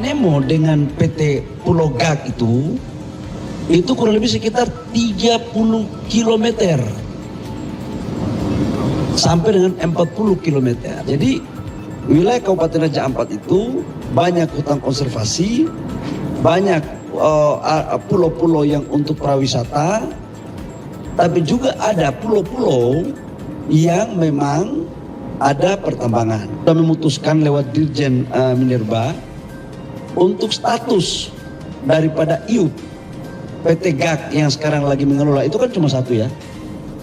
Nemo dengan PT Pulau Gak itu kurang lebih sekitar 30 km sampai dengan 40 km. Jadi wilayah Kabupaten Raja Ampat itu banyak hutan konservasi, banyak pulau-pulau yang untuk prawisata, tapi juga ada pulau-pulau yang memang ada pertambangan. Kita memutuskan lewat Dirjen Minerba untuk status daripada IUP PT GAK yang sekarang lagi mengelola itu kan cuma satu ya.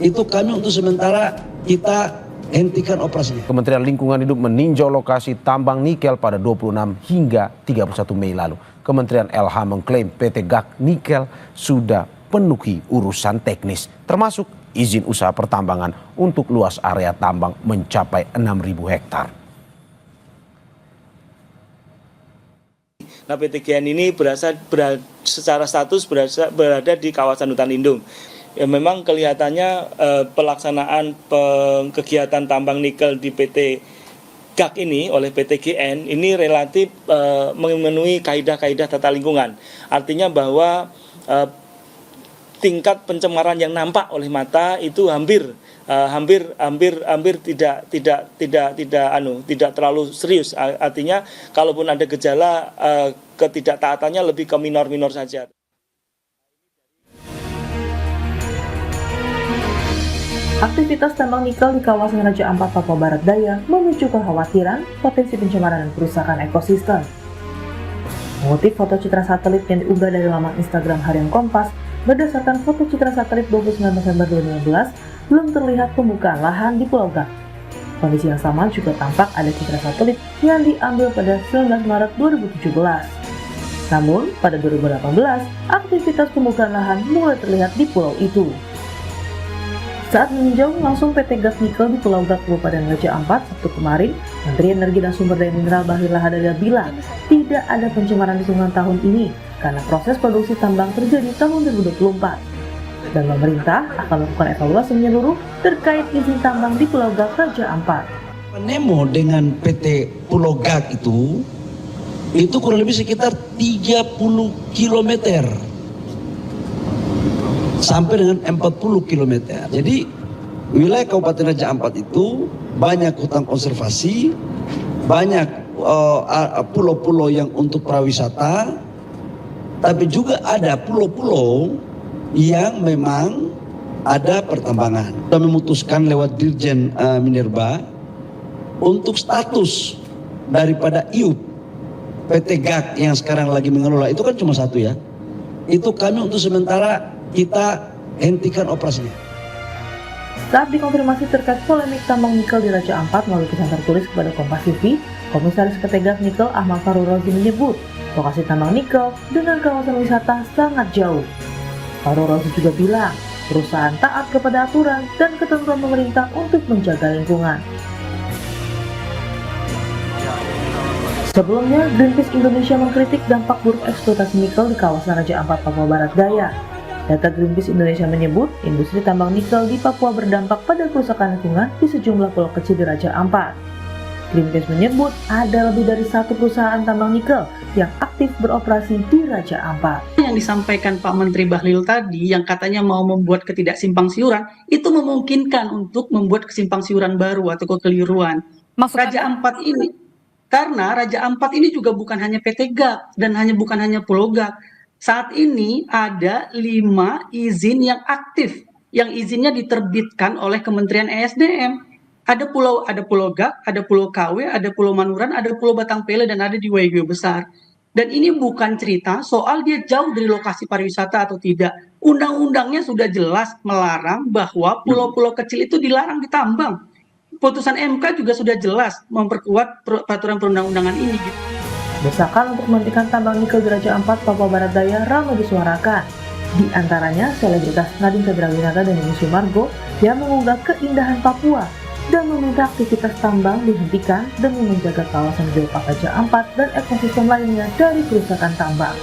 Itu kami untuk sementara kita hentikan operasinya. Kementerian Lingkungan Hidup meninjau lokasi tambang nikel pada 26 hingga 31 Mei lalu. Kementerian LH mengklaim PT GAK Nikel sudah penuhi urusan teknis, termasuk izin usaha pertambangan untuk luas area tambang mencapai 6.000 hektar. Nah, PT GN ini secara status berada di kawasan hutan lindung. Ya, memang kelihatannya pelaksanaan kegiatan tambang nikel di PT GAK ini oleh PT GN ini relatif memenuhi kaidah-kaidah tata lingkungan. Artinya bahwa tingkat pencemaran yang nampak oleh mata itu hampir tidak terlalu serius. Artinya kalaupun ada gejala ketidaktaatannya lebih ke minor-minor saja. Aktivitas tambang nikel di kawasan Raja Ampat, Papua Barat Daya memicu kekhawatiran potensi pencemaran dan kerusakan ekosistem. Mengutip foto citra satelit yang diunggah dari laman Instagram Harian Kompas, berdasarkan foto citra satelit 29 November 2015, belum terlihat pembukaan lahan di Pulau Gak. Kondisi yang sama juga tampak ada citra satelit yang diambil pada 19 Maret 2017. Namun, pada 2018, aktivitas pembukaan lahan mulai terlihat di pulau itu. Saat meninjau langsung PT Gas Nikel di Pulau Gak, Kabupaten Raja Ampat, Sabtu kemarin, Menteri Energi dan Sumber Daya Mineral Bahlil Lahadalia bilang tidak ada pencemaran lingkungan tahun ini karena proses produksi tambang terjadi tahun 2024. Dan pemerintah akan melakukan evaluasi menyeluruh terkait izin tambang di Pulau Gak, Raja Ampat. Nemo dengan PT Pulau Gak itu kurang lebih sekitar 30 km sampai dengan 40 km. Jadi wilayah Kabupaten Raja Ampat itu banyak hutan konservasi, banyak pulau-pulau yang untuk prawisata, tapi juga ada pulau-pulau yang memang ada pertambangan. Kita memutuskan lewat Dirjen Minerba untuk status daripada IUP PT GAK yang sekarang lagi mengelola itu kan cuma satu ya. Itu kami untuk sementara kita hentikan operasinya. Saat dikonfirmasi terkait polemik tambang nikel di Raja Ampat melalui pesan tertulis kepada Kompas TV, Komisaris PT GAK Nikel Ahmad Farul Rozi menyebut lokasi tambang nikel dengan kawasan wisata sangat jauh. Farul Rozi juga bilang perusahaan taat kepada aturan dan ketentuan pemerintah untuk menjaga lingkungan. Sebelumnya, Greenpeace Indonesia mengkritik dampak buruk eksploitasi nikel di kawasan Raja Ampat, Papua Barat Daya. Data Greenpeace Indonesia menyebut, industri tambang nikel di Papua berdampak pada kerusakan lingkungan di sejumlah pulau kecil di Raja Ampat. Greenpeace menyebut ada lebih dari satu perusahaan tambang nikel yang aktif beroperasi di Raja Ampat. Yang disampaikan Pak Menteri Bahlil tadi, yang katanya mau membuat ketidaksimpangsiuran, itu memungkinkan untuk membuat kesimpangsiuran baru atau kekeliruan. Raja Ampat ini, karena Raja Ampat ini juga bukan hanya PT GAK dan bukan hanya Pulau Gak. Saat ini ada 5 izin yang aktif, yang izinnya diterbitkan oleh Kementerian ESDM. Ada Pulau Gak, ada Pulau KW, ada Pulau Manuran, ada Pulau Batangpele, dan ada di Waigeo Besar. Dan ini bukan cerita soal dia jauh dari lokasi pariwisata atau tidak. Undang-undangnya sudah jelas melarang bahwa pulau-pulau kecil itu dilarang ditambang. Putusan MK juga sudah jelas memperkuat peraturan perundang-undangan ini. Desakan untuk menghentikan tambang nikel di Raja Ampat, Papua Barat Daya ramai disuarakan. Di antaranya selebritas Nadine Chandrawinata dan Yuni Sumargo yang mengunggah keindahan Papua dan meminta aktivitas tambang dihentikan demi menjaga kawasan geopark Raja Ampat dan ekosistem lainnya dari kerusakan tambang.